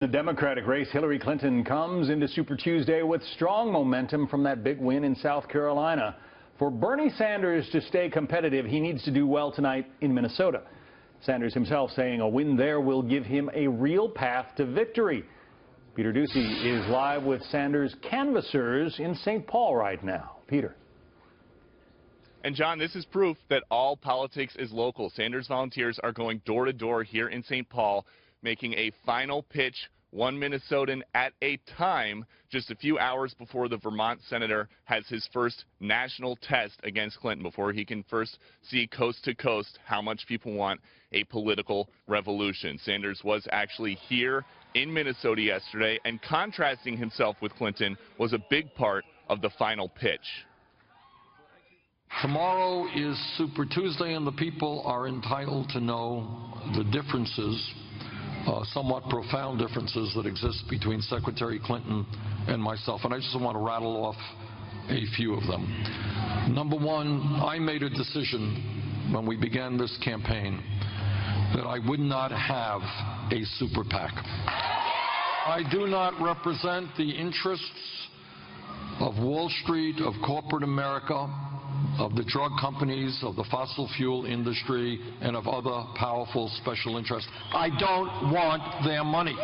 The Democratic race, Hillary Clinton comes into Super Tuesday with strong momentum from that big win in South Carolina. For Bernie Sanders to stay competitive, he needs to do well tonight in Minnesota. Sanders himself saying a win there will give him a real path to victory. Peter Doocy is live with Sanders' canvassers in St. Paul right now. Peter. And John, this is proof that all politics is local. Sanders volunteers are going door to door here in St. Paul, making a final pitch, one Minnesotan at a time, just a few hours before the Vermont senator has his first national test against Clinton, before he can first see coast to coast how much people want a political revolution. Sanders was actually here in Minnesota yesterday, and contrasting himself with Clinton was a big part of the final pitch. Tomorrow is Super Tuesday, and the people are entitled to know the differences, somewhat profound differences that exist between Secretary Clinton and myself. And I just want to rattle off a few of them. Number one, I made a decision when we began this campaign that I would not have a super PAC. I do not represent the interests of Wall Street, of corporate America, of the drug companies, of the fossil fuel industry, and of other powerful special interests. I don't want their money.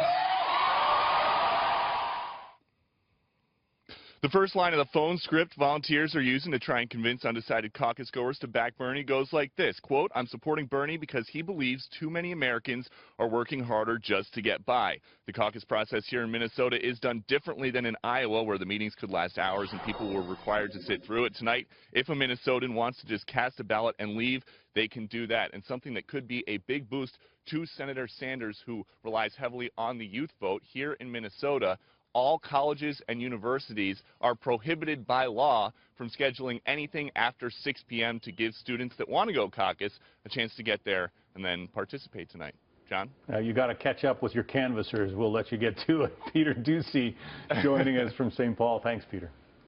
The first line of the phone script volunteers are using to try and convince undecided caucus goers to back Bernie goes like this, quote, "I'm supporting Bernie because he believes too many Americans are working harder just to get by." The caucus process here in Minnesota is done differently than in Iowa, where the meetings could last hours and people were required to sit through it. Tonight, if a Minnesotan wants to just cast a ballot and leave, they can do that. And something that could be a big boost to Senator Sanders, who relies heavily on the youth vote here in Minnesota. All colleges and universities are prohibited by law from scheduling anything after 6 p.m. to give students that want to go caucus a chance to get there and then participate tonight. John? You got to catch up with your canvassers. We'll let you get to it. Peter Doocy joining us from St. Paul. Thanks, Peter.